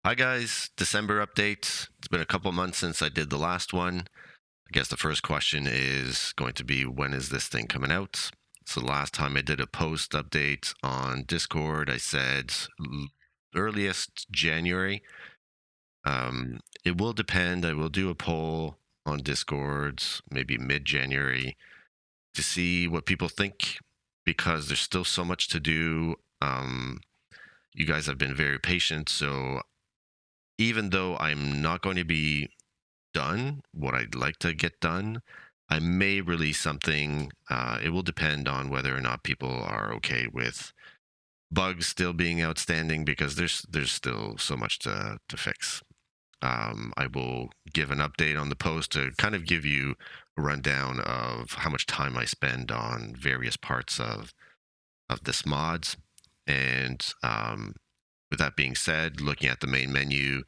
Hi guys, December update. It's been a couple months since I did the last one. I guess the first question is going to be, when is this thing coming out? So the last time I did a post update on Discord, I said earliest January. It will depend. I will do a poll on Discord, maybe mid-January, to see what people think, because there's still so much to do. You guys have been very patient, so even though I'm not going to be done what I'd like to get done, I may release something. It will depend on whether or not people are okay with bugs still being outstanding, because there's still so much to fix. I will give an update on the post to kind of give you a rundown of how much time I spend on various parts of this mods. And with that being said, looking at the main menu,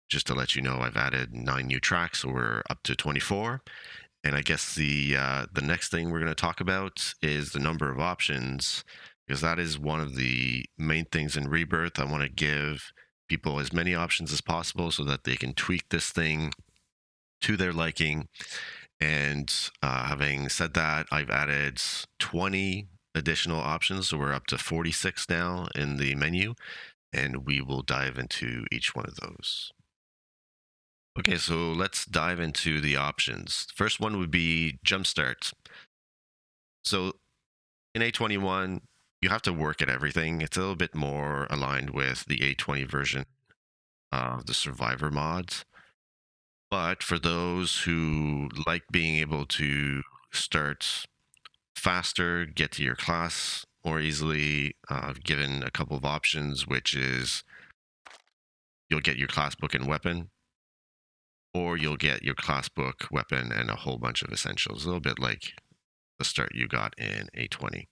just to let you know, I've added 9 new tracks, so we're up to 24. And I guess the next thing we're going to talk about is the number of options, because that is one of the main things in Rebirth. I want to give people as many options as possible so that they can tweak this thing to their liking. And having said that, I've added 20 additional options, so we're up to 46 now in the menu, and we will dive into each one of those. Okay, so let's dive into the options. First one would be Jumpstart. So in A21, you have to work at everything. It's a little bit more aligned with the A20 version of the Survivor mods. But for those who like being able to start faster, get to your class more easily, I've given a couple of options, which is you'll get your class book and weapon, or you'll get your class book, weapon, and a whole bunch of essentials, a little bit like the start you got in A20.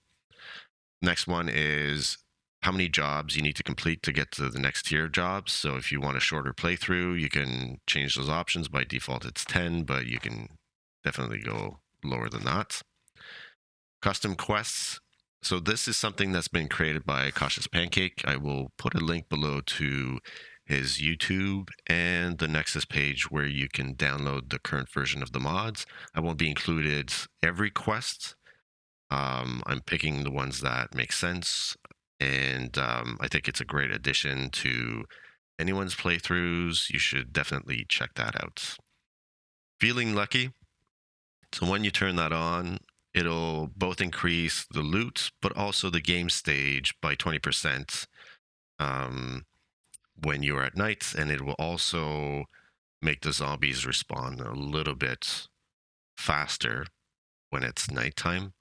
Next one is how many jobs you need to complete to get to the next tier of jobs. So if you want a shorter playthrough, you can change those options. By default, it's 10, but you can definitely go lower than that. Custom quests. So this is something that's been created by Cautious Pancake. I will put a link below to his YouTube and the Nexus page where you can download the current version of the mods. I won't be included every quest. I'm picking the ones that make sense, and I think it's a great addition to anyone's playthroughs. You should definitely check that out. Feeling Lucky. So when you turn that on, it'll both increase the loot, but also the game stage by 20% when you're at night, and it will also make the zombies respawn a little bit faster when it's nighttime.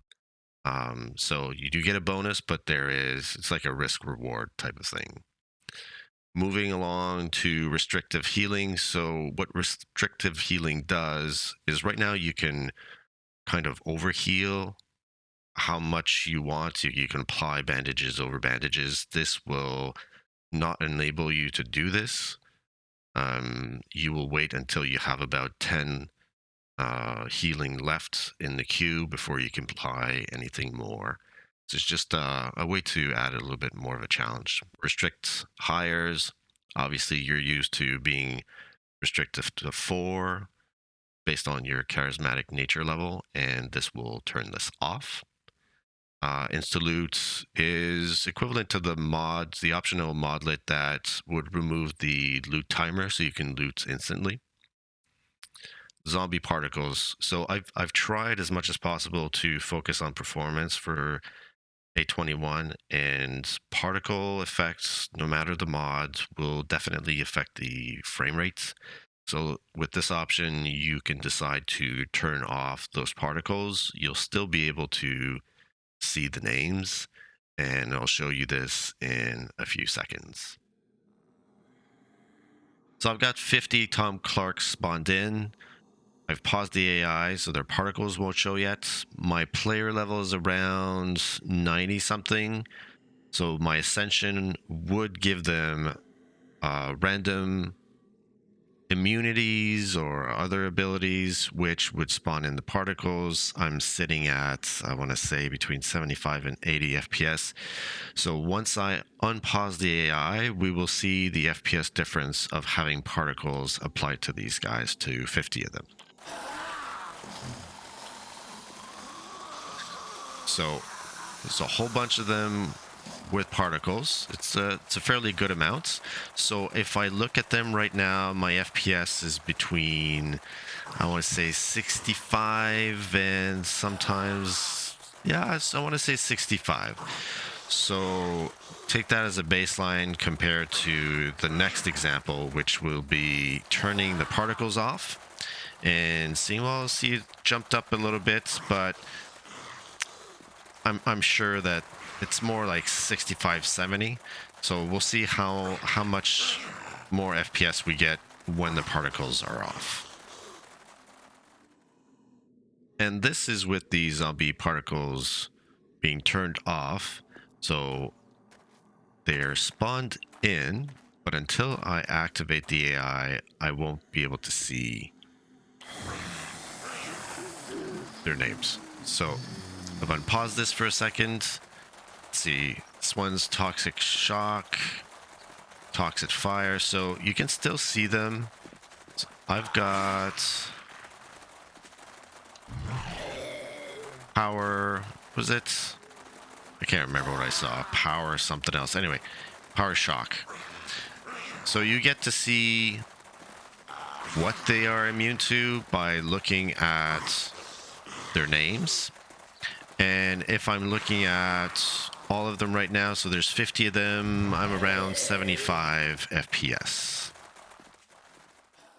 So you do get a bonus, but it's like a risk reward type of thing. Moving along to restrictive healing. So what restrictive healing does is right now you can kind of overheal how much you want. You can apply bandages over bandages. This will not enable you to do this. You will wait until you have about 10 healing left in the queue before you can apply anything more. So it's just a way to add a little bit more of a challenge. Restrict hires. Obviously, you're used to being restricted to 4 based on your charismatic nature level, and this will turn this off. Insta-loot is equivalent to the mods, the optional modlet that would remove the loot timer so you can loot instantly. Zombie particles. So I've tried as much as possible to focus on performance for A21, and particle effects, no matter the mod, will definitely affect the frame rates. So with this option, you can decide to turn off those particles. You'll still be able to see the names, and I'll show you this in a few seconds. So I've got 50 Tom Clarks spawned in. I've paused the AI, so their particles won't show yet. My player level is around 90 something. So my ascension would give them random immunities or other abilities which would spawn in the particles, I'm sitting at, I want to say, between 75 and 80 FPS. So once I unpause the AI, we will see the FPS difference of having particles applied to these guys, to 50 of them. So there's a whole bunch of them with particles. It's a fairly good amount. So if I look at them right now, my FPS is between, I want to say 65 and sometimes, yeah, I want to say 65. So take that as a baseline compared to the next example, which will be turning the particles off and seeing, well, see it jumped up a little bit, but I'm sure that it's more like 65, 70. So we'll see how much more FPS we get when the particles are off. And this is with the zombie particles being turned off. So they're spawned in, but until I activate the AI, I won't be able to see their names. So if I unpause this for a second, let's see, this one's Toxic Shock, Toxic Fire, so you can still see them. So I've got Power, was it? I can't remember what I saw. Power something else. Anyway, Power Shock. So you get to see what they are immune to by looking at their names. And if I'm looking at all of them right now, so there's 50 of them, I'm around 75 FPS.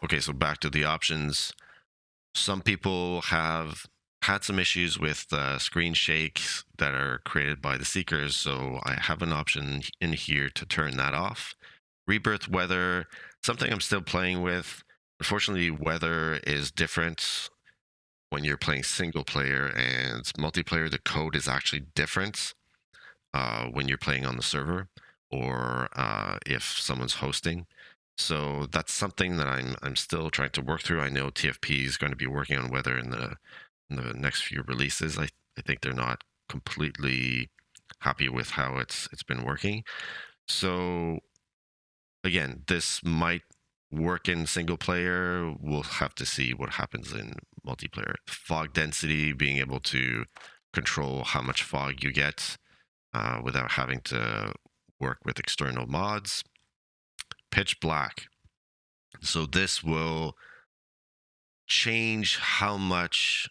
Okay, so back to the options. Some people have had some issues with screen shakes that are created by the seekers, so I have an option in here to turn that off. Rebirth weather, something I'm still playing with. Unfortunately, weather is different when you're playing single player, and multiplayer, the code is actually different when you're playing on the server or if someone's hosting. So that's something that I'm still trying to work through. I know TFP is going to be working on weather in the next few releases. I think they're not completely happy with how it's been working. So again, this might work in single player. We'll have to see what happens in multiplayer. Fog density, being able to control how much fog you get without having to work with external mods. Pitch black. So this will change how much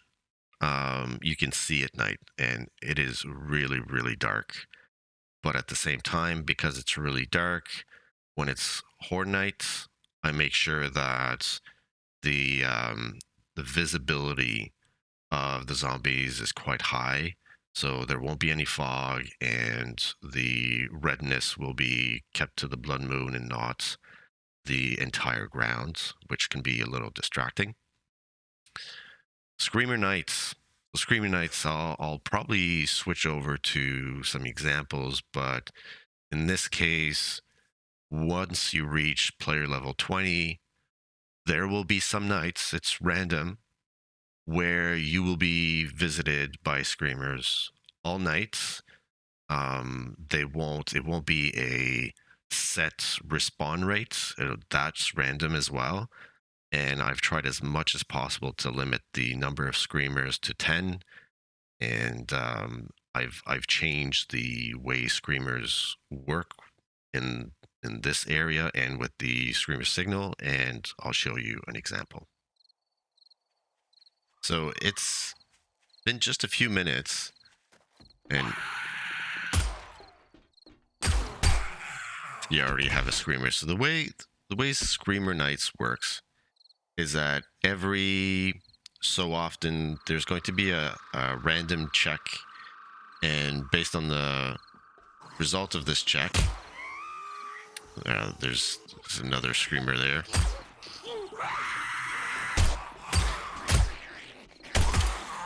you can see at night, and it is really, really dark. But at the same time, because it's really dark, when it's Horde Night, I make sure that the visibility of the zombies is quite high, so there won't be any fog, and the redness will be kept to the blood moon and not the entire ground, which can be a little distracting. Screamer Nights. Screamer Nights, I'll probably switch over to some examples, but in this case, once you reach player level 20, there will be some nights, it's random, where you will be visited by screamers all night. It won't be a set respawn rate. That's random as well. And I've tried as much as possible to limit the number of screamers to 10. And I've changed the way screamers work in this area and with the screamer signal, and I'll show you an example. So it's been just a few minutes, and you already have a screamer. So the way Screamer Nights works is that every so often there's going to be a random check, and based on the result of this check, there's another screamer there.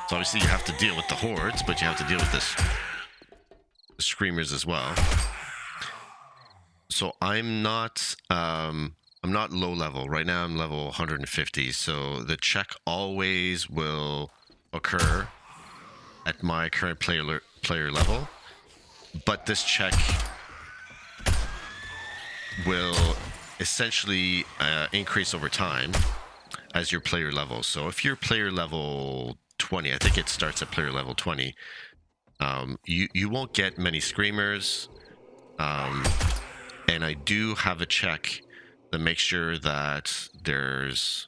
So obviously you have to deal with the hordes, but you have to deal with the screamers as well. So I'm not I'm not low level. Right now I'm level 150. So the check always will occur at my current player level, but this check will essentially increase over time as your player level. So if you're player level 20, I think it starts at player level 20, you won't get many screamers. Um, and I do have a check that makes sure that there's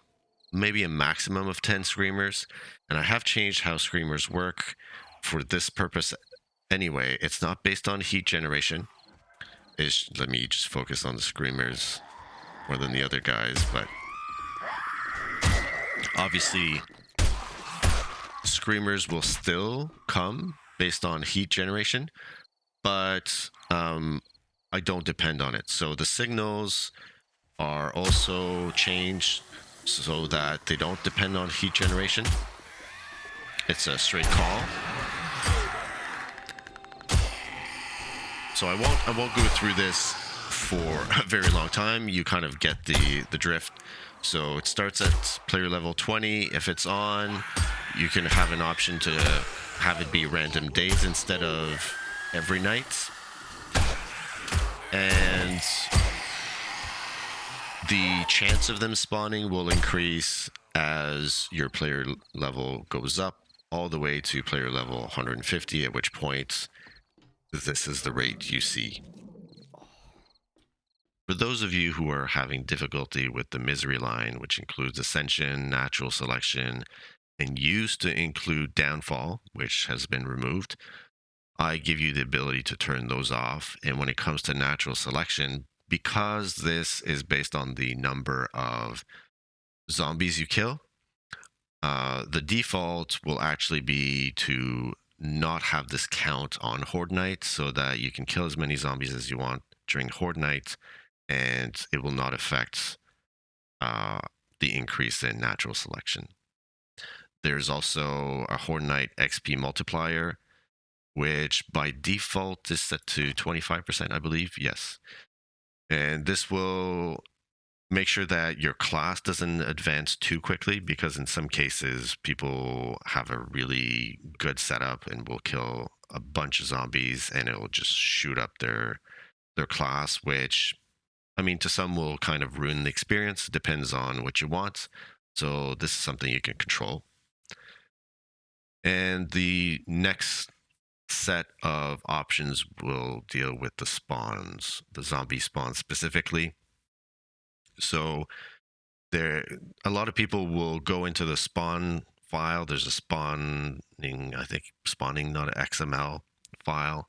maybe a maximum of 10 screamers. And I have changed how screamers work for this purpose anyway. It's not based on heat generation. Let me just focus on the screamers more than the other guys, but obviously screamers will still come based on heat generation, but I don't depend on it. So the signals are also changed so that they don't depend on heat generation. It's a straight call. So I won't go through this for a very long time. You kind of get the drift. So it starts at player level 20. If it's on, you can have an option to have it be random days instead of every night. And the chance of them spawning will increase as your player level goes up all the way to player level 150, at which point this is the rate you see. For those of you who are having difficulty with the misery line, which includes ascension, natural selection, and used to include downfall, which has been removed, I give you the ability to turn those off. And when it comes to natural selection, because this is based on the number of zombies you kill, the default will actually be to not have this count on Horde Night so that you can kill as many zombies as you want during Horde Night, and it will not affect uh, the increase in natural selection. There's also a Horde Night XP multiplier, which by default is set to 25%, I believe. Yes. And this will make sure that your class doesn't advance too quickly, because in some cases people have a really good setup and will kill a bunch of zombies and it will just shoot up their class, which, I mean, to some will kind of ruin the experience. It depends on what you want. So this is something you can control. And the next set of options will deal with the spawns, the zombie spawns specifically. So there, a lot of people will go into the spawn file. There's a spawning, I think spawning.xml file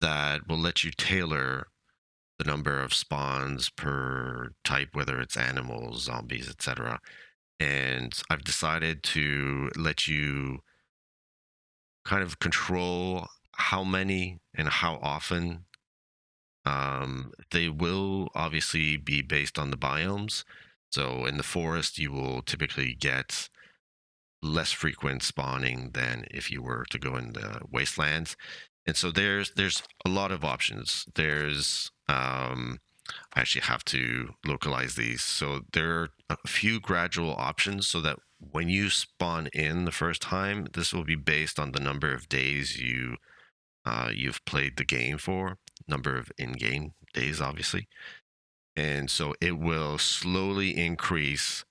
that will let you tailor the number of spawns per type, whether it's animals, zombies, etc. And I've decided to let you kind of control how many and how often. They will obviously be based on the biomes. So in the forest, you will typically get less frequent spawning than if you were to go in the wastelands. And so there's a lot of options. There's I actually have to localize these. So there are a few gradual options so that when you spawn in the first time, this will be based on the number of days you've played the game for, number of in-game days, obviously. And so it will slowly increase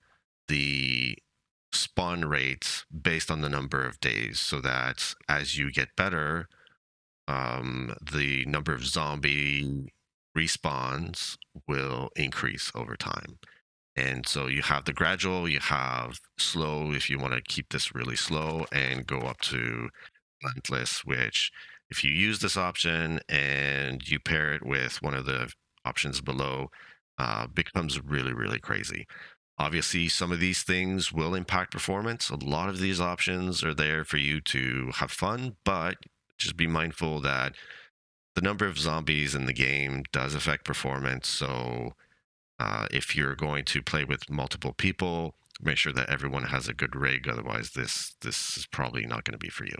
the spawn rates based on the number of days, so that as you get better, the number of zombie respawns will increase over time. And so you have the gradual, you have slow if you want to keep this really slow, and go up to relentless, which if you use this option and you pair it with one of the options below, becomes really, really crazy. Obviously, some of these things will impact performance. A lot of these options are there for you to have fun, but just be mindful that the number of zombies in the game does affect performance. So if you're going to play with multiple people, make sure that everyone has a good rig. Otherwise, this is probably not going to be for you.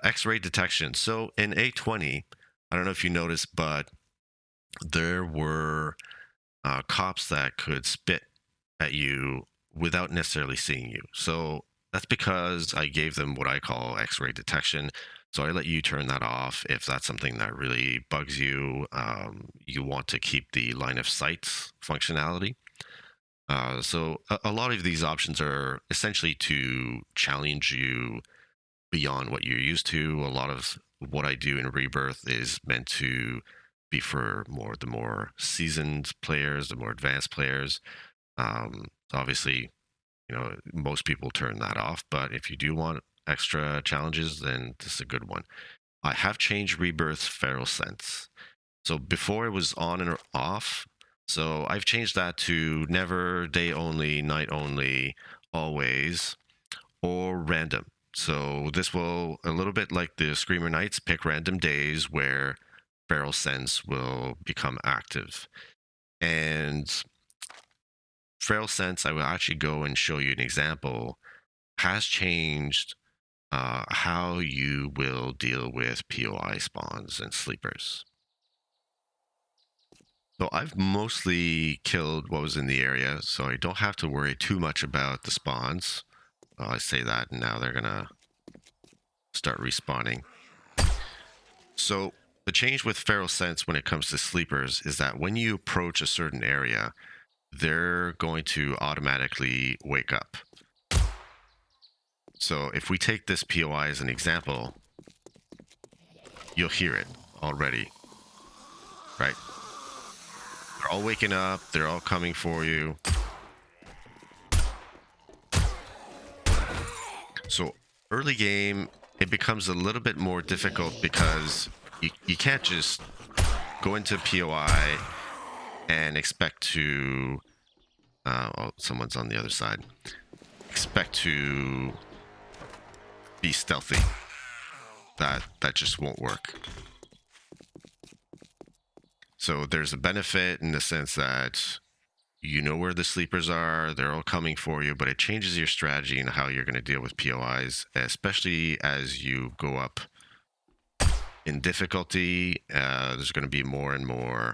X-ray detection. So in A20, I don't know if you noticed, but there were cops that could spit at you without necessarily seeing you. So that's because I gave them what I call X-ray detection. So I let you turn that off if that's something that really bugs you. You want to keep the line of sight functionality. So a lot of these options are essentially to challenge you beyond what you're used to. A lot of what I do in Rebirth is meant to be for the more seasoned players, the more advanced players. Obviously, most people turn that off, but if you do want extra challenges, then this is a good one. I have changed Rebirth's feral sense. So before it was on and off. So I've changed that to never, day only, night only, always, or random. So this will, a little bit like the Screamer Nights, pick random days where feral sense will become active. And feral sense, I will actually go and show you an example, has changed how you will deal with POI spawns and sleepers. So I've mostly killed what was in the area, so I don't have to worry too much about the spawns. I say that, and now they're gonna start respawning. So the change with feral sense when it comes to sleepers is that when you approach a certain area, they're going to automatically wake up. So if we take this POI as an example, you'll hear it already, right? They're all waking up, they're all coming for you. So early game, it becomes a little bit more difficult because you can't just go into POI and expect to, oh, someone's on the other side, expect to be stealthy. That just won't work. So there's a benefit in the sense that you know where the sleepers are, they're all coming for you, but it changes your strategy and how you're going to deal with POIs, especially as you go up in difficulty. There's going to be more and more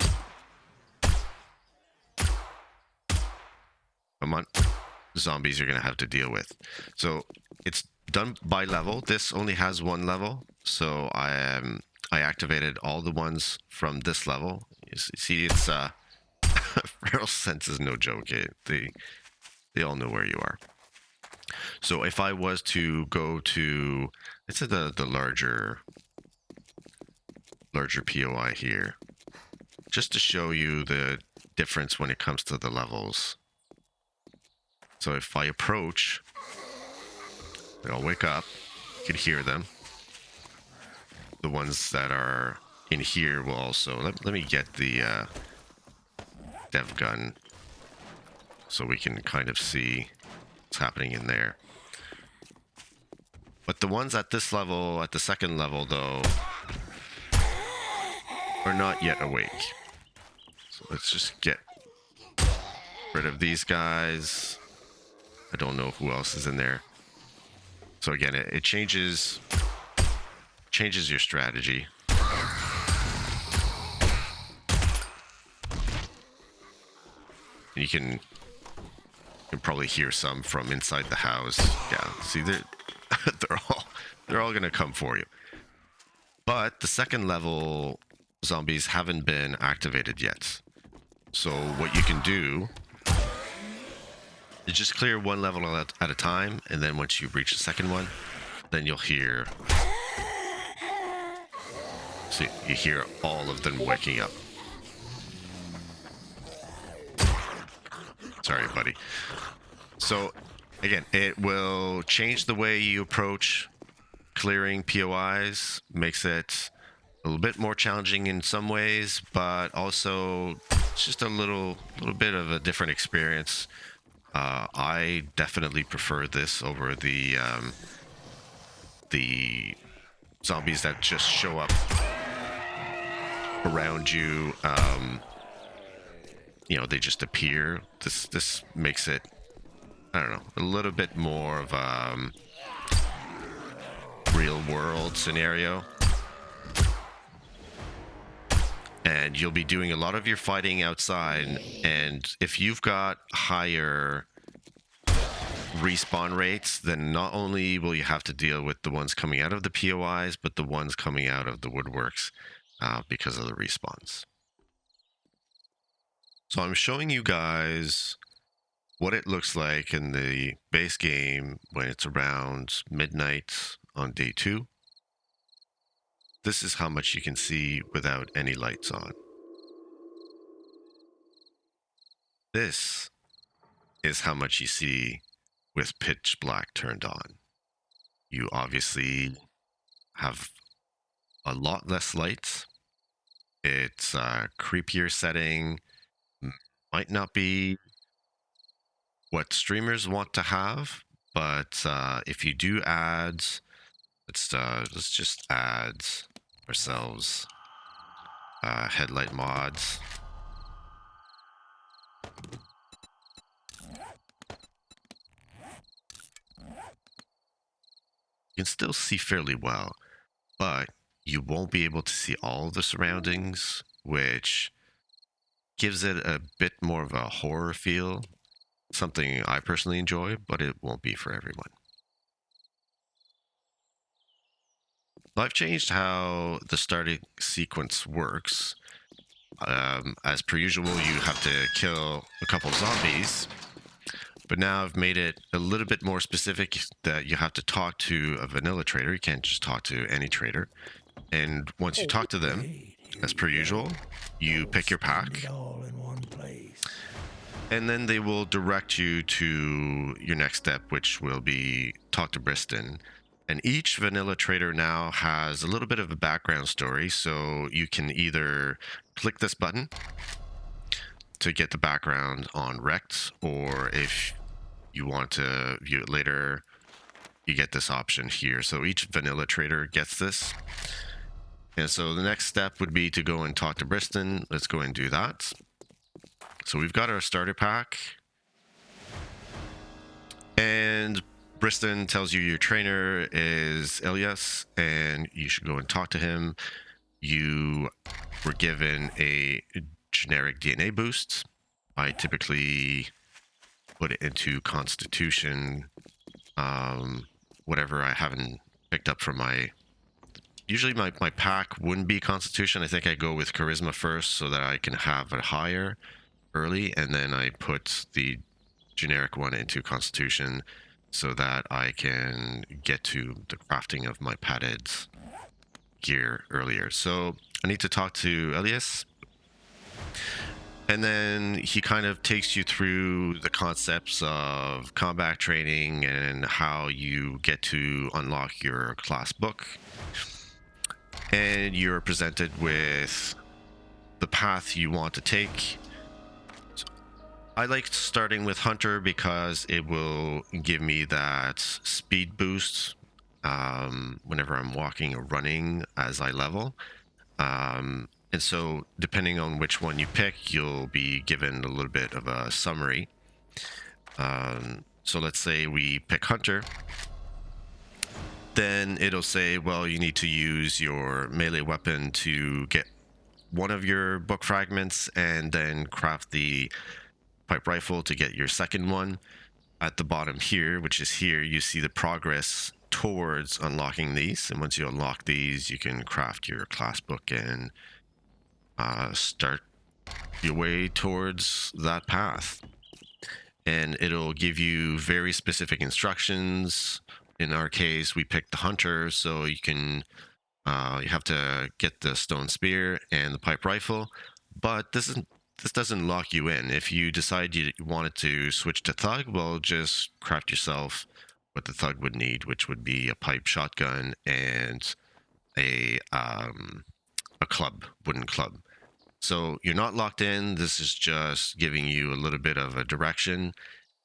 zombies you're going to have to deal with. So it's done by level. This only has one level, so I activated all the ones from this level. You see, it's feral sense is no joke. They all know where you are. So if I was to go to, it's the larger POI here, just to show you the difference when it comes to the levels. So if I approach, they all wake up. You can hear them. The ones that are in here will also, let me get the dev gun so we can kind of see what's happening in there. But the ones at this level, at the second level though, are not yet awake. So let's just get rid of these guys. I don't know who else is in there. So again, it changes your strategy. You can probably hear some from inside the house. Yeah, see, they're all gonna come for you. But the second level zombies haven't been activated yet. So what you can do is just clear one level at a time, and then once you reach the second one, then you'll hear. So you hear all of them waking up. Sorry, buddy. So again, it will change the way you approach clearing POIs, makes it a little bit more challenging in some ways, but also it's just a little bit of a different experience. I definitely prefer this over the zombies that just show up around you. They just appear. This makes it, I don't know, a little bit more of a real world scenario. and you'll be doing a lot of your fighting outside. And if you've got higher respawn rates, then not only will you have to deal with the ones coming out of the POIs, but the ones coming out of the woodworks because of the respawns. So I'm showing you guys what it looks like in the base game when it's around midnight on day 2. This is how much you can see without any lights on. This is how much you see with pitch black turned on. You obviously have a lot less lights. It's a creepier setting. Might not be what streamers want to have, but if you do add, let's just add ourselves headlight mods. You can still see fairly well, but you won't be able to see all the surroundings, which gives it a bit more of a horror feel. Something I personally enjoy, but it won't be for everyone. I've changed how the starting sequence works. As per usual, you have to kill a couple zombies, but now I've made it a little bit more specific that you have to talk to a vanilla trader. You can't just talk to any trader. And once you talk to them, as per usual, you pick your pack, and then they will direct you to your next step, which will be talk to Briston. And each vanilla trader now has a little bit of a background story, so you can either click this button to get the background on Rect, or if you want to view it later, you get this option here. So each vanilla trader gets this. And so the next step would be to go and talk to Briston. Let's go and do that. So we've got our starter pack. And Briston tells you your trainer is Elias, and you should go and talk to him. You were given a generic DNA boost. I typically put it into Constitution, whatever I haven't picked up from my... Usually my pack wouldn't be Constitution. I think I go with Charisma first so that I can have it higher early, and then I put the generic one into Constitution so that I can get to the crafting of my padded gear earlier. So I need to talk to Elias, and then he kind of takes you through the concepts of combat training and how you get to unlock your class book. And you're presented with the path you want to take. So I like starting with Hunter because it will give me that speed boost whenever I'm walking or running as I level. And so depending on which one you pick, you'll be given a little bit of a summary. So let's say we pick Hunter. Then it'll say, well, you need to use your melee weapon to get one of your book fragments, and then craft the pipe rifle to get your second one. At the bottom here, which is here, you see the progress towards unlocking these. And once you unlock these, you can craft your class book and start your way towards that path. And it'll give you very specific instructions. In our case, we picked the Hunter, so you can you have to get the stone spear and the pipe rifle, but this doesn't lock you in. If you decide you wanted to switch to Thug, well, just craft yourself what the Thug would need, which would be a pipe shotgun and a club, wooden club. So you're not locked in. This is just giving you a little bit of a direction.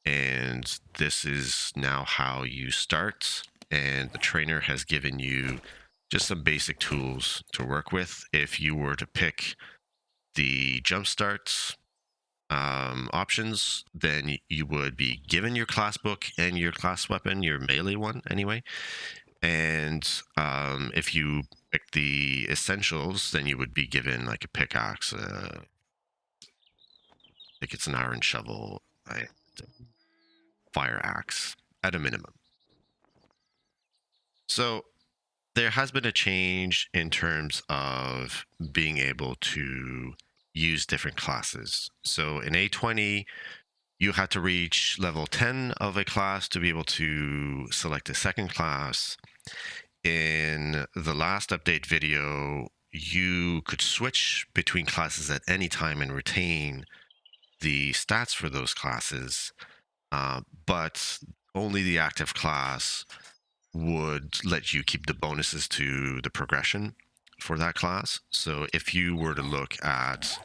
And this is now how you start, and the trainer has given you just some basic tools to work with. If you were to pick the jumpstart options, then you would be given your class book and your class weapon, your melee one anyway. And if you pick the essentials, then you would be given like a pickaxe, I think it's an iron shovel, a fire axe at a minimum. So there has been a change in terms of being able to use different classes. So in A20, you had to reach level 10 of a class to be able to select a second class. In the last update video, you could switch between classes at any time and retain the stats for those classes, but only the active class would let you keep the bonuses to the progression for that class. So if you were to look at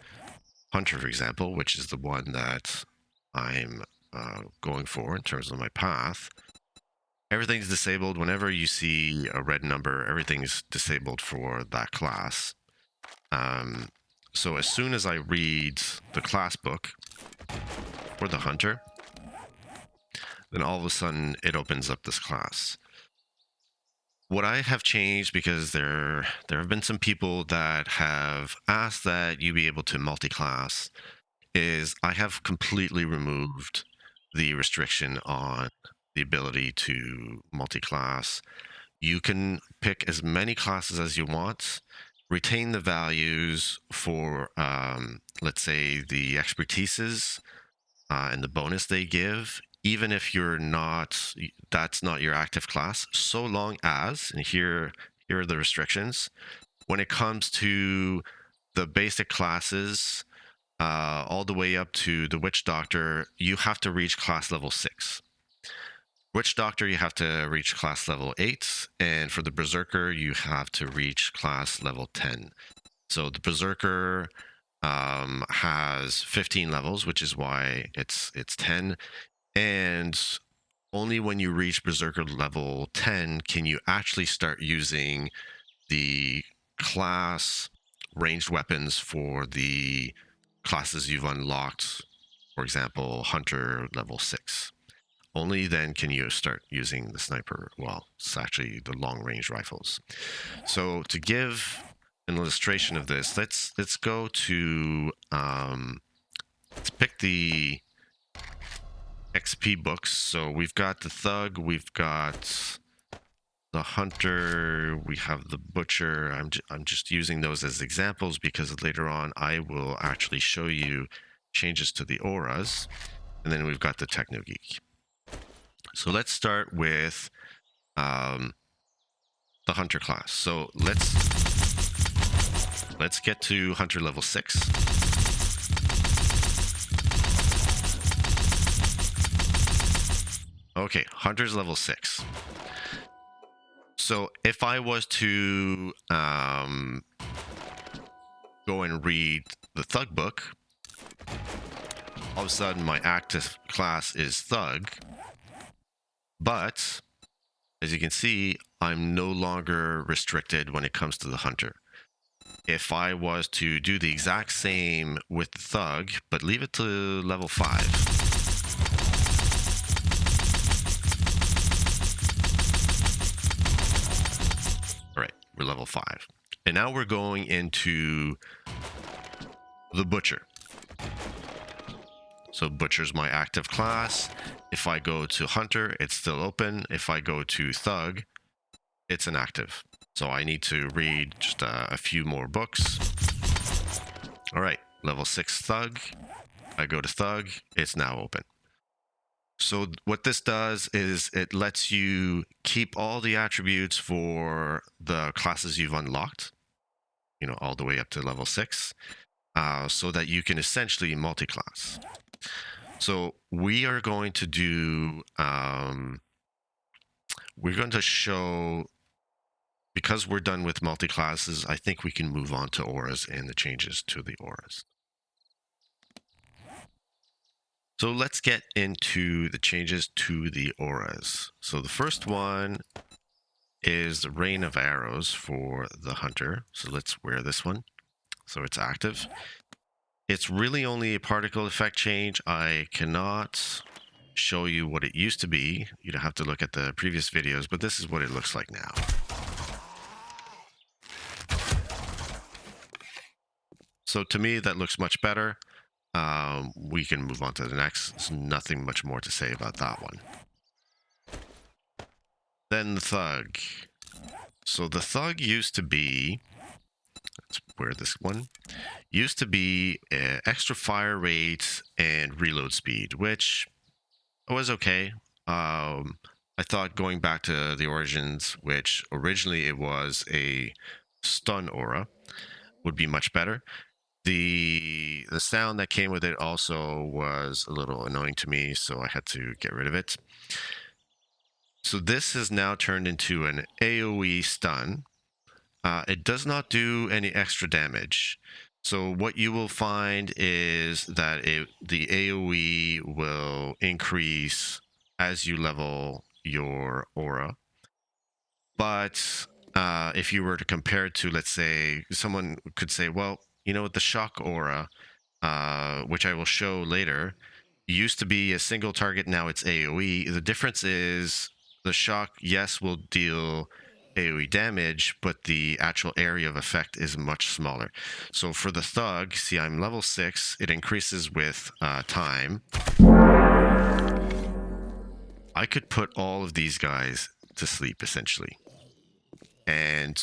Hunter, for example, which is the one that I'm going for in terms of my path, everything's disabled. Whenever you see a red number, everything's disabled for that class. So as soon as I read the class book for the Hunter, then all of a sudden it opens up this class. What I have changed, because there have been some people that have asked that you be able to multi-class, is I have completely removed the restriction on the ability to multi-class. You can pick as many classes as you want, retain the values for, let's say, the expertises and the bonus they give, even if that's not your active class, so long as, and here are the restrictions, when it comes to the basic classes, all the way up to the Witch Doctor, you have to reach class level 6. Witch Doctor, you have to reach class level 8, and for the Berserker, you have to reach class level 10. So the Berserker has 15 levels, which is why it's 10, and only when you reach Berserker level 10 can you actually start using the class ranged weapons for the classes you've unlocked. For example, Hunter level 6. Only then can you start using the sniper. Well, it's actually the long range rifles. So to give an illustration of this, let's go to let's pick the XP books. So we've got the Thug, we've got the Hunter, we have the Butcher. I'm just using those as examples because later on I will actually show you changes to the auras. And then we've got the Techno Geek. So let's start with the Hunter class. So let's get to Hunter level 6. Okay, Hunter's level 6. So if I was to go and read the Thug book, all of a sudden my active class is Thug, but as you can see, I'm no longer restricted when it comes to the Hunter. If I was to do the exact same with the Thug, but leave it to level 5, we're level 5. And now we're going into the Butcher. So Butcher's my active class. If I go to Hunter, it's still open. If I go to Thug, it's inactive. So I need to read just a few more books. All right, level 6 Thug. I go to Thug, it's now open. So what this does is it lets you keep all the attributes for the classes you've unlocked, all the way up to level 6, so that you can essentially multi-class. So we are going to do, we're going to show, because we're done with multi-classes, I think we can move on to auras and the changes to the auras. So let's get into the changes to the auras. So the first one is the Rain of Arrows for the Hunter. So let's wear this one. So it's active. It's really only a particle effect change. I cannot show you what it used to be. You'd have to look at the previous videos, but this is what it looks like now. So to me, that looks much better. We can move on to the next. There's nothing much more to say about that one. Then the Thug. So the Thug used to be, let's wear this one, used to be extra fire rate and reload speed, which was okay. I thought going back to the origins, which originally it was a stun aura, would be much better. The sound that came with it also was a little annoying to me, so I had to get rid of it. So this has now turned into an AoE stun. It does not do any extra damage. So what you will find is that the AoE will increase as you level your aura. But if you were to compare it to, let's say, someone could say, well, you know, the shock aura, which I will show later, used to be a single target, now it's AoE. The difference is the shock, yes, will deal AoE damage, but the actual area of effect is much smaller. So for the Thug, see, I'm level 6, it increases with time. I could put all of these guys to sleep, essentially. And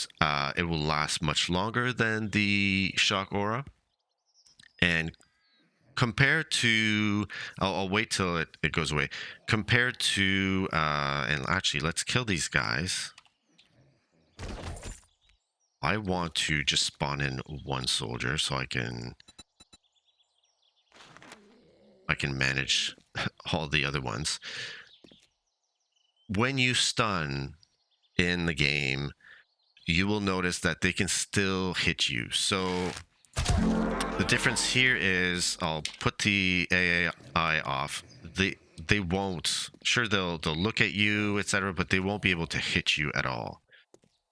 it will last much longer than the shock aura. And compared to, I'll wait till it goes away. Compared to, and actually, let's kill these guys. I want to just spawn in one soldier so I can manage all the other ones. When you stun in the game, you will notice that they can still hit you. So the difference here is, I'll put the AI off. They won't. Sure, they'll look at you, etc., but they won't be able to hit you at all.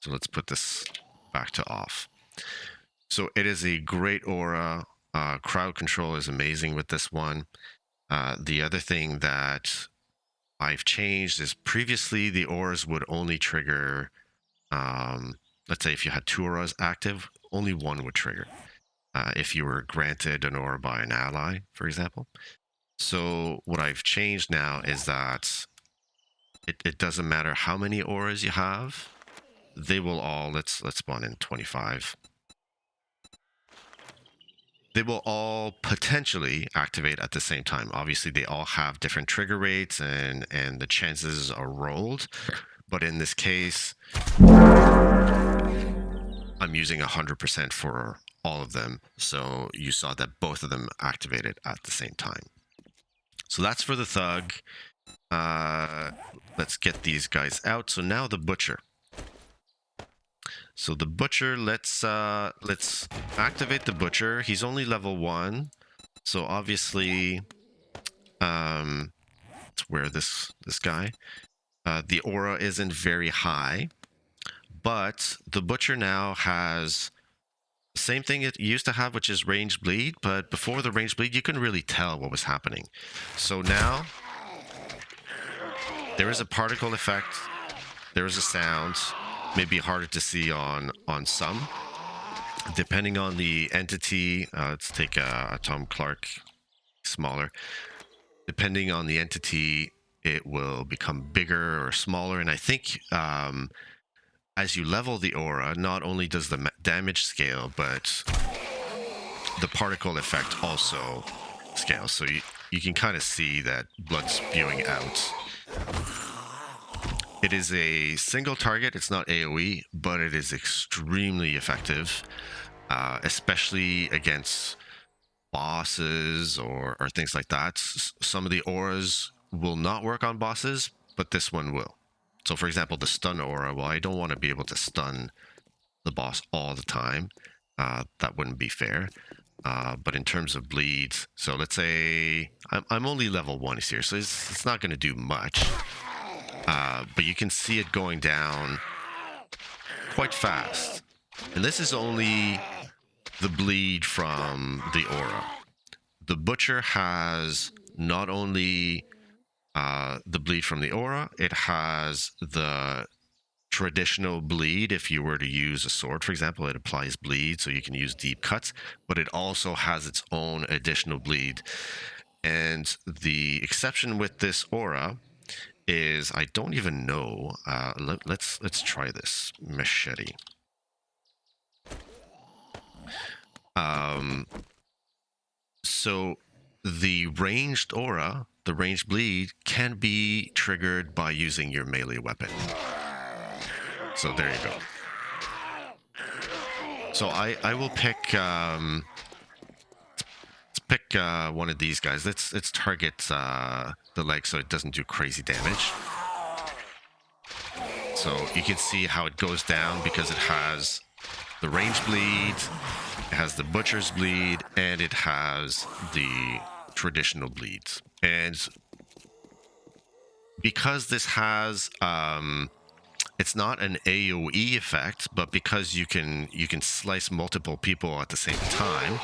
So let's put this back to off. So it is a great aura. Crowd control is amazing with this one. The other thing that I've changed is previously the auras would only trigger, let's say if you had 2 auras active, only one would trigger. If you were granted an aura by an ally, for example. So what I've changed now is that it doesn't matter how many auras you have, they will all, let's spawn in 25. They will all potentially activate at the same time. Obviously, they all have different trigger rates and the chances are rolled. But in this case, I'm using 100% for all of them. So you saw that both of them activated at the same time. So that's for the Thug. Let's get these guys out. So now the Butcher. So the Butcher, let's activate the Butcher. He's only level 1. So obviously, let's wear this guy. The aura isn't very high, but the Butcher now has the same thing it used to have, which is range bleed, but before the range bleed, you couldn't really tell what was happening. So now, there is a particle effect, there is a sound, maybe harder to see on some. Depending on the entity, let's take a Tom Clark, smaller. Depending on the entity, it will become bigger or smaller. And I think as you level the aura, not only does the damage scale, but the particle effect also scales. So you can kind of see that blood spewing out. It is a single target. It's not AoE, but it is extremely effective, especially against bosses or things like that. Some of the auras will not work on bosses, but this one will. So for example, the stun aura, well, I don't want to be able to stun the boss all the time. That wouldn't be fair. But in terms of bleeds, so let's say I'm only level 1 here, so it's not going to do much. But you can see it going down quite fast. And this is only the bleed from the aura. The Butcher has not only the bleed from the aura, it has the traditional bleed. If you were to use a sword, for example, it applies bleed, so you can use deep cuts, but it also has its own additional bleed. And the exception with this aura is, I don't even know. Let's try this machete. So the ranged aura, the ranged bleed, can be triggered by using your melee weapon. So there you go. So I will pick let's pick one of these guys. Let's target the leg so it doesn't do crazy damage. So you can see how it goes down because it has the range bleed, it has the butcher's bleed, and it has the traditional bleeds. And because this has it's not an AoE effect, but because you can slice multiple people at the same time,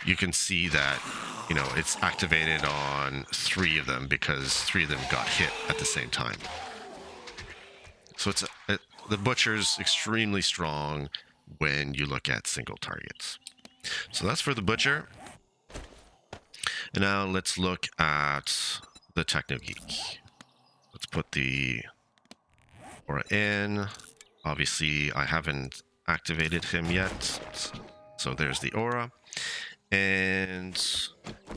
you can see that, you know, it's activated on 3 of them because 3 of them got hit at the same time. So the butcher's extremely strong when you look at single targets. So that's for the butcher. And now let's look at the Techno Geek. Let's put the aura in. Obviously, I haven't activated him yet. So there's the aura. And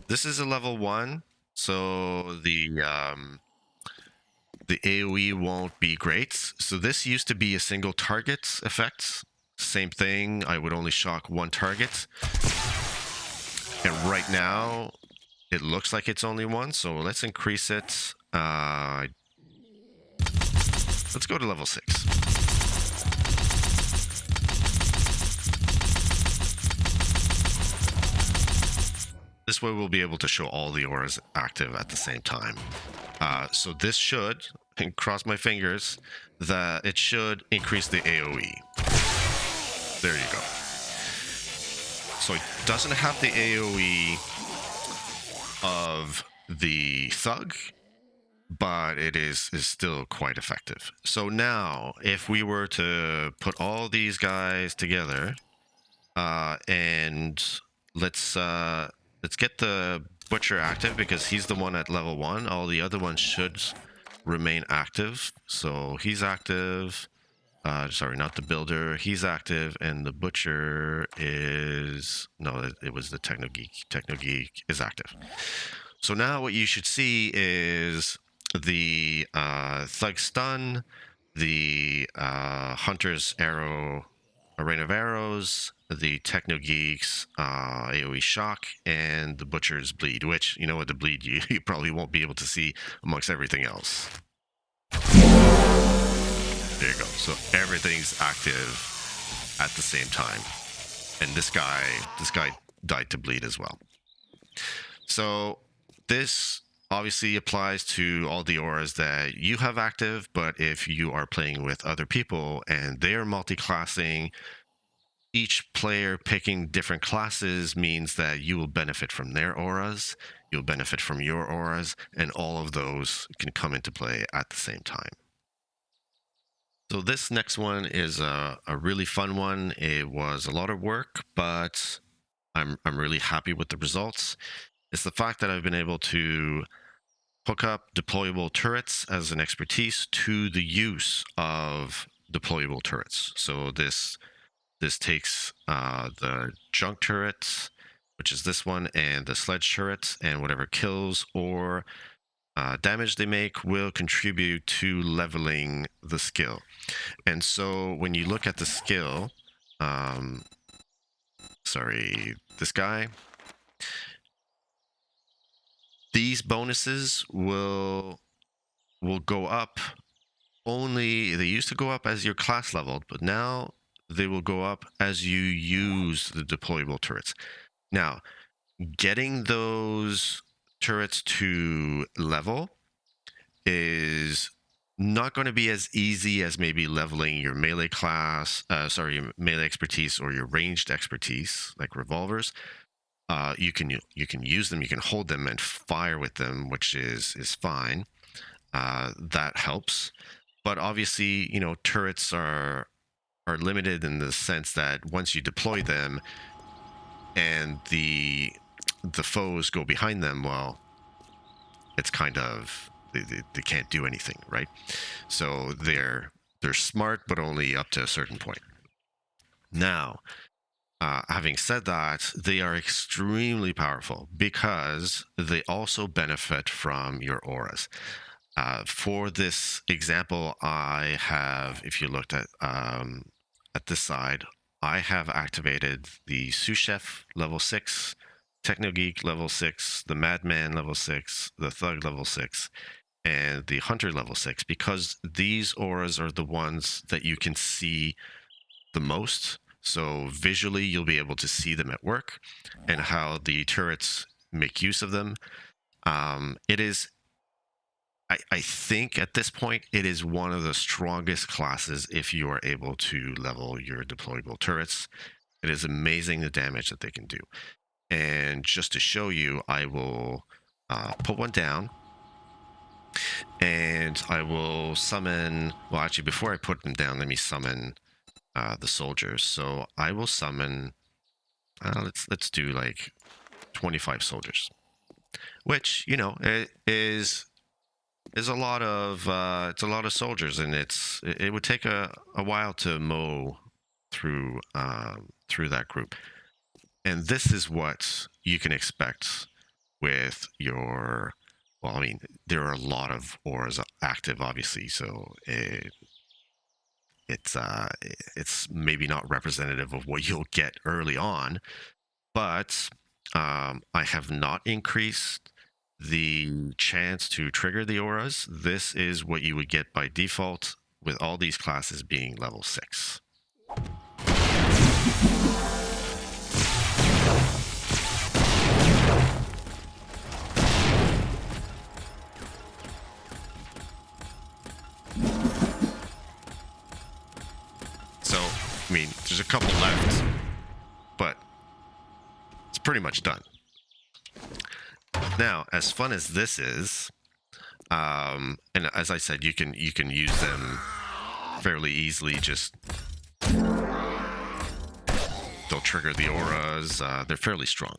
this is a level 1. So the AoE won't be great. So this used to be a single target effect. Same thing, I would only shock 1 target. And right now, it looks like it's only 1, so let's increase it. Let's go to level 6. This way we'll be able to show all the auras active at the same time. So this should, and cross my fingers, that it should increase the AoE. There you go. So it doesn't have the AoE of the thug, but it is still quite effective. So now, if we were to put all these guys together, and let's get the butcher active because he's the one at level 1. All the other ones should remain active. So he's active. Sorry, not the builder. He's active, and the butcher is... No, it was the Techno Geek. Techno Geek is active. So now what you should see is the Thug Stun, the Hunter's Arrow, a Rain of Arrows, the Techno Geek's AoE Shock, and the Butcher's Bleed, which, you know what, the Bleed you probably won't be able to see amongst everything else. There you go. So everything's active at the same time. And this guy died to bleed as well. So this obviously applies to all the auras that you have active, but if you are playing with other people and they're multi-classing, each player picking different classes means that you will benefit from their auras, you'll benefit from your auras, and all of those can come into play at the same time. So this next one is a really fun one. It was a lot of work, but I'm really happy with the results. It's the fact that I've been able to hook up deployable turrets as an expertise to the use of deployable turrets. So this takes the junk turrets, which is this one, and the sledge turrets, and whatever kills or damage they make will contribute to leveling the skill. And so when you look at the skill, this guy, these bonuses will go up only, they used to go up as your class leveled, but now they will go up as you use the deployable turrets. Now, getting those turrets to level is not going to be as easy as maybe leveling your melee class, your melee expertise or your ranged expertise, like revolvers. You can use them, you can hold them and fire with them, which is fine. That helps. But obviously, you know, turrets are limited in the sense that once you deploy them and the foes go behind them, well, it's kind of they can't do anything, right? So they're smart, but only up to a certain point. Now, having said that, they are extremely powerful because they also benefit from your auras. For this example, I have, if you looked at this side, I have activated the sous chef level 6, techno geek level 6, the madman level 6, the thug level 6, and the hunter level 6, because these auras are the ones that you can see the most. So visually, you'll be able to see them at work and how the turrets make use of them. It is, I think at this point, it is one of the strongest classes if you are able to level your deployable turrets. It is amazing the damage that they can do. And just to show you, I will put one down. And I will summon, well, actually, before I put them down, let me summon the soldiers. So I will summon, let's do like 25 soldiers, which, you know, it is a lot of it's a lot of soldiers, and it would take a while to mow through that group. And this is what you can expect with your, well, I mean, there are a lot of auras active, obviously, so it's maybe not representative of what you'll get early on, but I have not increased the chance to trigger the auras. This is what you would get by default with all these classes being level 6. So, I mean, there's a couple left, but it's pretty much done. Now, as fun as this is, and as I said, you can use them fairly easily. Just they'll trigger the auras. They're fairly strong.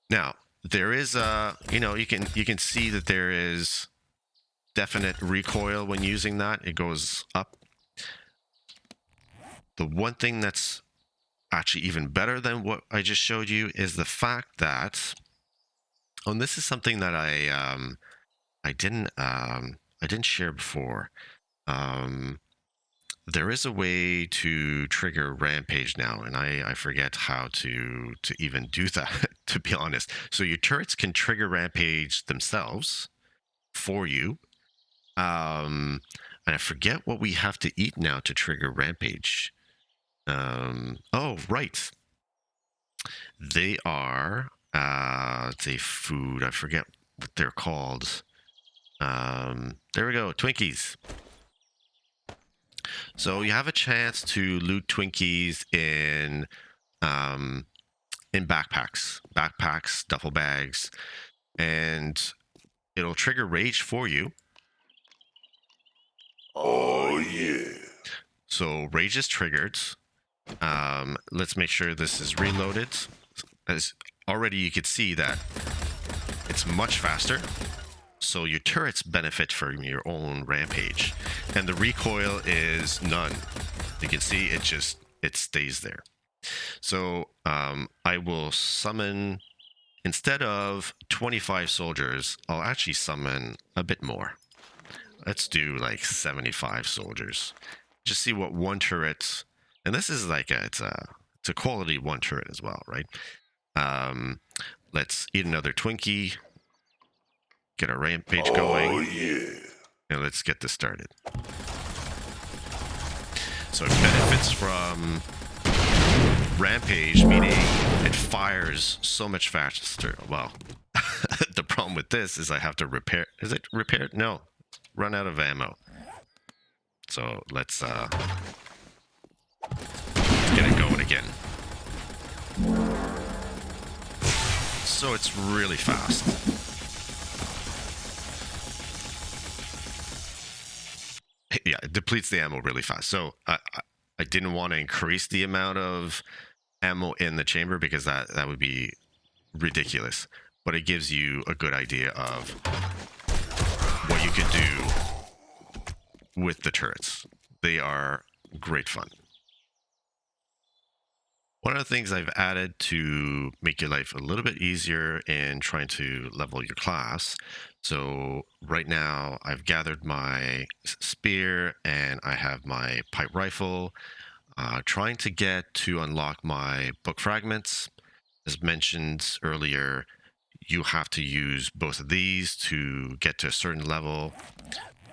Now, there is you know, you can see that there is definite recoil when using that. It goes up. The one thing that's actually even better than what I just showed you is the fact that, and this is something that I didn't share before. There is a way to trigger rampage now, and I forget how to even do that, to be honest. So your turrets can trigger rampage themselves for you. And I forget what we have to eat now to trigger rampage. Oh, right. They are it's a food. I forget what they're called. There we go, Twinkies. So you have a chance to loot Twinkies in backpacks, duffel bags, and it'll trigger rage for you. Oh yeah. So rage is triggered. Let's make sure this is reloaded. As already you could see that it's much faster. So your turrets benefit from your own rampage, and the recoil is none. You can see it stays there. So I will summon, instead of 25 soldiers, I'll actually summon a bit more. Let's do like 75 soldiers. Just see what one turret, and this is like it's a quality one turret as well, right? Let's eat another Twinkie. Get our rampage going. Oh yeah. And let's get this started. So it benefits from rampage, meaning it fires so much faster. Well, the problem with this is I have to repair. Is it repaired? No. Run out of ammo. So let's get it going again. So it's really fast. yeah, it depletes the ammo really fast. So I didn't want to increase the amount of ammo in the chamber because that would be ridiculous. But it gives you a good idea of what you can do with the turrets. They are great fun. One of the things I've added to make your life a little bit easier in trying to level your class. So right now I've gathered my spear and I have my pipe rifle. Trying to get to unlock my book fragments. As mentioned earlier, you have to use both of these to get to a certain level.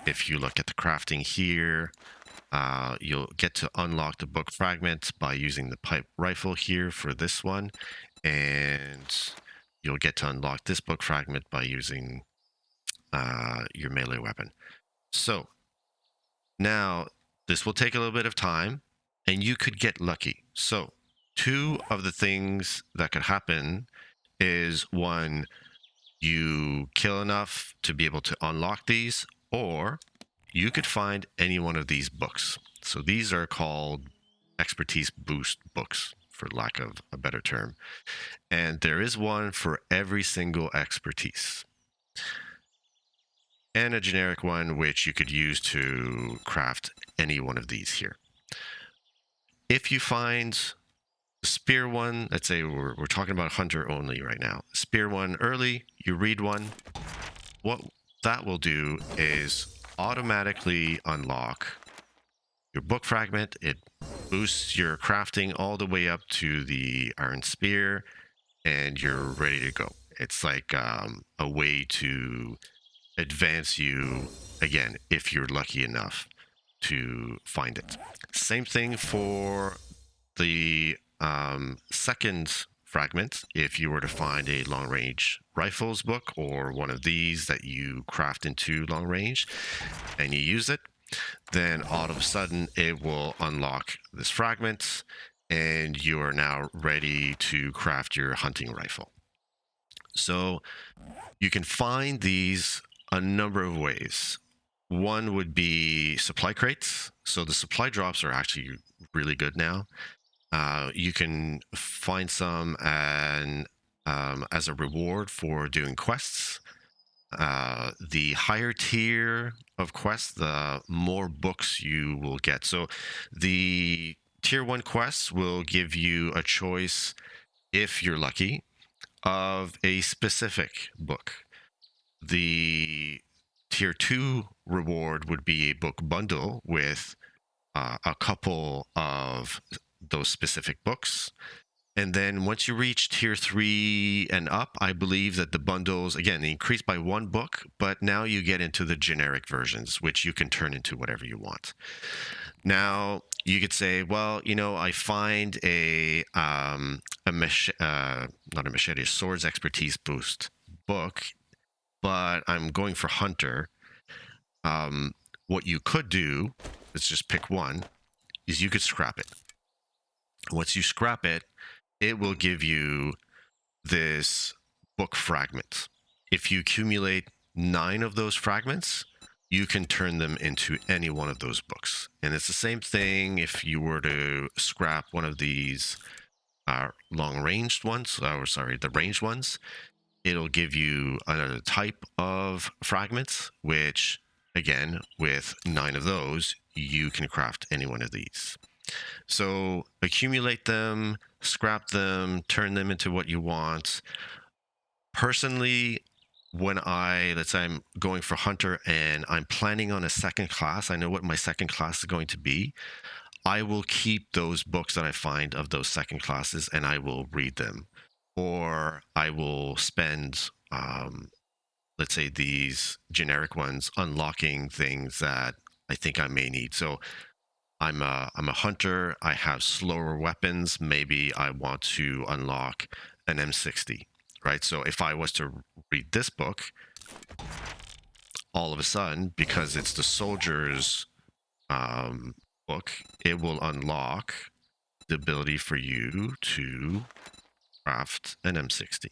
If you look at the crafting here, you'll get to unlock the book fragment by using the pipe rifle here for this one, and you'll get to unlock this book fragment by using your melee weapon. So now this will take a little bit of time, and you could get lucky. So two of the things that could happen is one, you kill enough to be able to unlock these, or you could find any one of these books. So these are called expertise boost books, for lack of a better term. And there is one for every single expertise. And a generic one, which you could use to craft any one of these here. If you find the spear one, let's say we're talking about hunter only right now. Spear one early, you read one. What that will do is automatically unlock your book fragment. It boosts your crafting all the way up to the iron spear, and you're ready to go. It's like a way to advance you again if you're lucky enough to find it. Same thing for the second fragment. If you were to find a long range rifles book or one of these that you craft into long range and you use it, then all of a sudden it will unlock this fragment and you are now ready to craft your hunting rifle. So you can find these a number of ways. One would be supply crates. So the supply drops are actually really good now. You can find some as a reward for doing quests. The higher tier of quests, the more books you will get. So the tier 1 quests will give you a choice, if you're lucky, of a specific book. The tier 2 reward would be a book bundle with a couple of those specific books. And then once you reach tier 3 and up, I believe that the bundles, again, they increase by one book, but now you get into the generic versions, which you can turn into whatever you want. Now, you could say, well, I find not a machete, a swords expertise boost book, but I'm going for hunter. What you could do, let's just pick one, is you could scrap it. Once you scrap it, it will give you this book fragment. If you accumulate 9 of those fragments, you can turn them into any one of those books. And it's the same thing if you were to scrap one of these long-ranged ones, the ranged ones. It'll give you another type of fragments, which, again, with 9 of those, you can craft any one of these. So accumulate them, scrap them, turn them into what you want. Personally, when let's say I'm going for hunter and I'm planning on a second class, I know what my second class is going to be. I will keep those books that I find of those second classes and I will read them. Or I will spend, let's say, these generic ones unlocking things that I think I may need. So I'm a hunter. I have slower weapons. Maybe I want to unlock an M60, right? So if I was to read this book, all of a sudden, because it's the soldier's book, it will unlock the ability for you to craft an M60.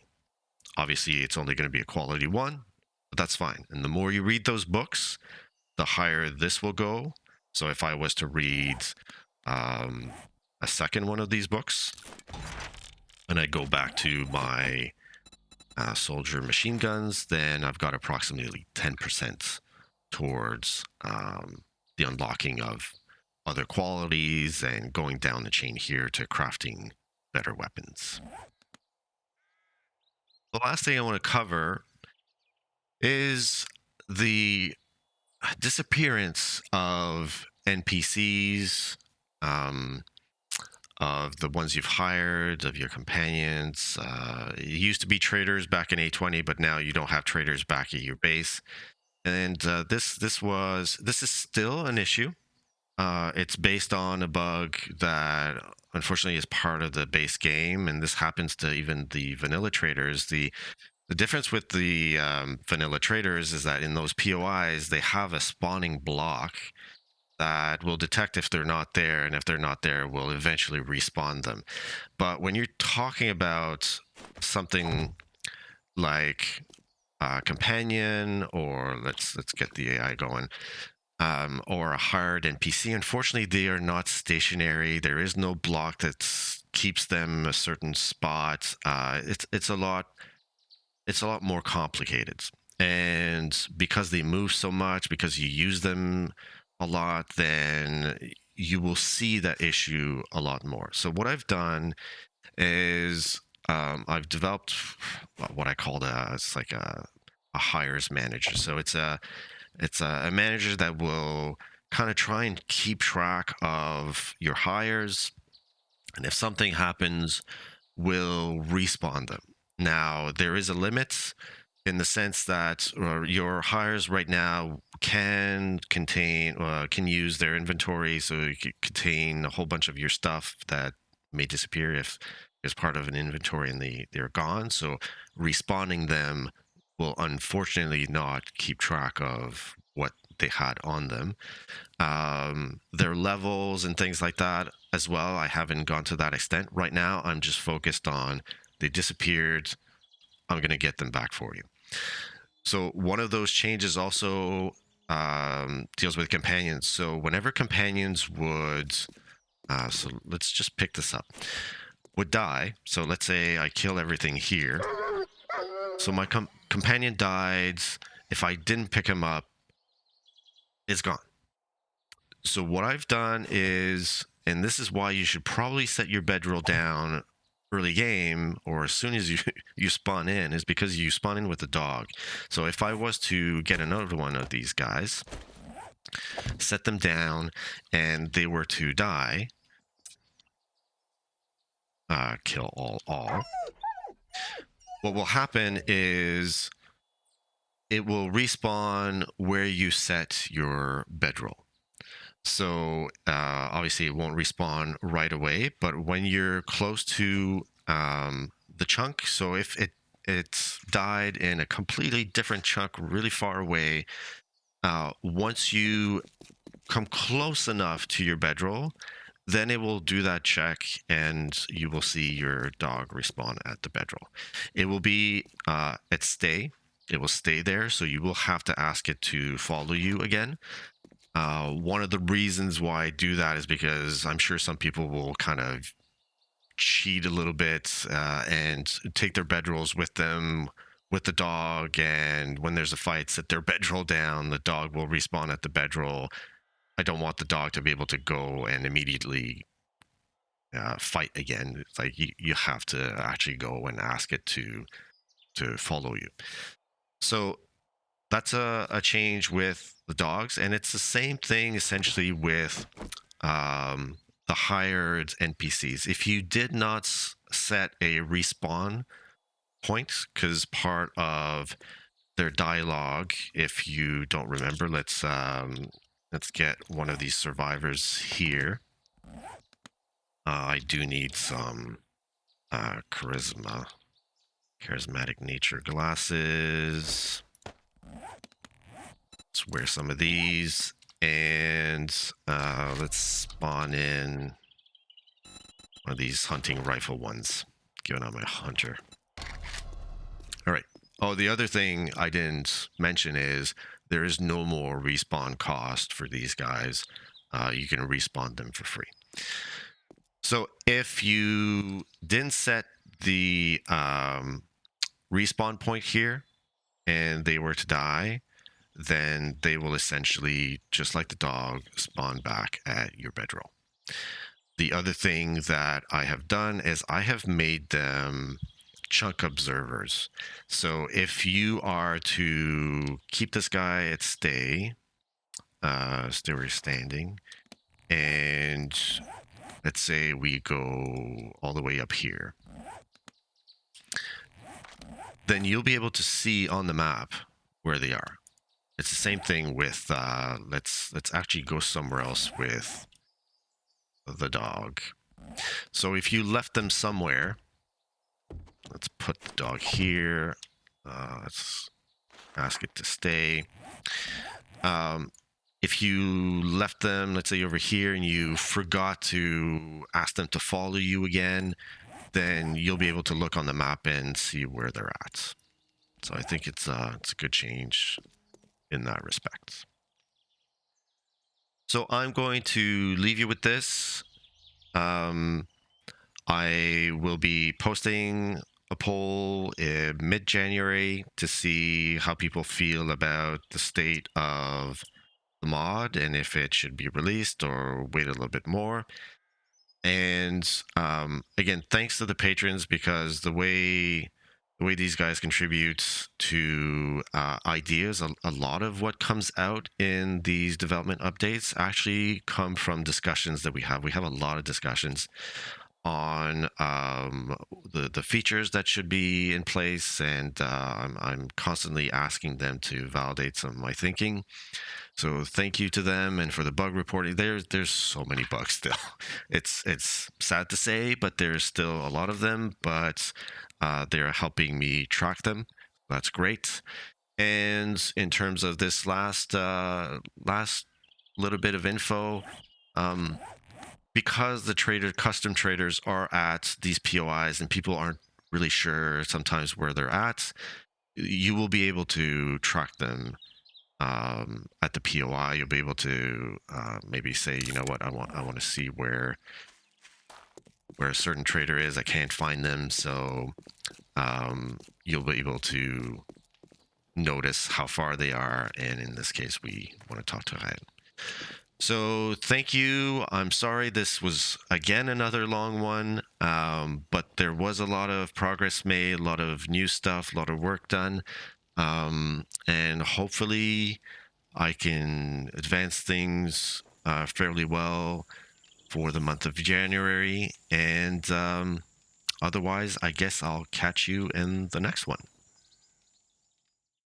Obviously, it's only going to be a quality one, but that's fine. And the more you read those books, the higher this will go. So if I was to read a second one of these books, and I go back to my soldier machine guns, then I've got approximately 10% towards the unlocking of other qualities and going down the chain here to crafting better weapons. The last thing I want to cover is the disappearance of NPCs, of the ones you've hired, of your companions. It used to be traders back in A20, but now you don't have traders back at your base. And this is still an issue. It's based on a bug that unfortunately is part of the base game, and this happens to even the vanilla traders. The difference with the vanilla traders is that in those POIs, they have a spawning block that will detect if they're not there, and if they're not there, will eventually respawn them. But when you're talking about something like a companion, or let's get the AI going, or a hired NPC, unfortunately, they are not stationary. There is no block that keeps them a certain spot. It's a lot more complicated. And because they move so much, because you use them a lot, then you will see that issue a lot more. So what I've done is I've developed what I call it's like a hires manager. So it's a manager that will kind of try and keep track of your hires, and if something happens, will respawn them. Now, there is a limit in the sense that your hires right now can use their inventory, so it can contain a whole bunch of your stuff that may disappear if it's part of an inventory and they're gone. So respawning them will unfortunately not keep track of what they had on them. Their levels and things like that as well, I haven't gone to that extent. Right now, I'm just focused on they disappeared. I'm going to get them back for you. So one of those changes also deals with companions. So whenever companions would, so let's just pick this up, would die. So let's say I kill everything here. So my companion died. If I didn't pick him up, it's gone. So what I've done is, and this is why you should probably set your bedroll down early game or as soon as you spawn in, is because you spawn in with a dog. So if I was to get another one of these guys, set them down, and they were to die, kill all, what will happen is it will respawn where you set your bedroll. So obviously it won't respawn right away, but when you're close to the chunk, so if it's died in a completely different chunk really far away, once you come close enough to your bedroll, then it will do that check and you will see your dog respawn at the bedroll. It will be at stay. It will stay there, so you will have to ask it to follow you again. One of the reasons why I do that is because I'm sure some people will kind of cheat a little bit and take their bedrolls with them with the dog, and when there's a fight, set their bedroll down. The dog will respawn at the bedroll. I don't want the dog to be able to go and immediately fight again. It's like you have to actually go and ask it to follow you. So that's a change with the dogs, and it's the same thing essentially with the hired NPCs. If you did not set a respawn point, because part of their dialogue, if you don't remember, let's get one of these survivors here. I do need some charismatic nature glasses. Let's wear some of these, and let's spawn in one of these hunting rifle ones, given I'm a hunter. All right. Oh, the other thing I didn't mention is there is no more respawn cost for these guys. you can respawn them for free. So if you didn't set the respawn point here and they were to die, then they will essentially, just like the dog, spawn back at your bedroll. The other thing that I have done is I have made them chunk observers. So if you are to keep this guy at stay where he's standing, and let's say we go all the way up here, then you'll be able to see on the map where they are. It's the same thing with let's actually go somewhere else with the dog. So if you left them somewhere, let's put the dog here. Let's ask it to stay. If you left them, let's say over here, and you forgot to ask them to follow you again, then you'll be able to look on the map and see where they're at. So I think it's a good change in that respect. So I'm going to leave you with this. I will be posting a poll in mid-January to see how people feel about the state of the mod and if it should be released or wait a little bit more. And again, thanks to the patrons, because the way these guys contribute to ideas, a lot of what comes out in these development updates actually come from discussions that we have. We have a lot of discussions on the features that should be in place, and I'm constantly asking them to validate some of my thinking. So thank you to them, and for the bug reporting. There's so many bugs still. It's sad to say, but there's still a lot of them. But they're helping me track them. That's great. And in terms of this last little bit of info, because the custom traders are at these POIs and people aren't really sure sometimes where they're at, you will be able to track them at the POI. You'll be able to maybe say, you know what, I want to see where a certain trader is. I can't find them, so you'll be able to notice how far they are. And in this case, we want to talk to Ryan. So thank you. I'm sorry this was again another long one, but there was a lot of progress made, a lot of new stuff, a lot of work done, and hopefully I can advance things fairly well for the month of January. And otherwise, I guess I'll catch you in the next one.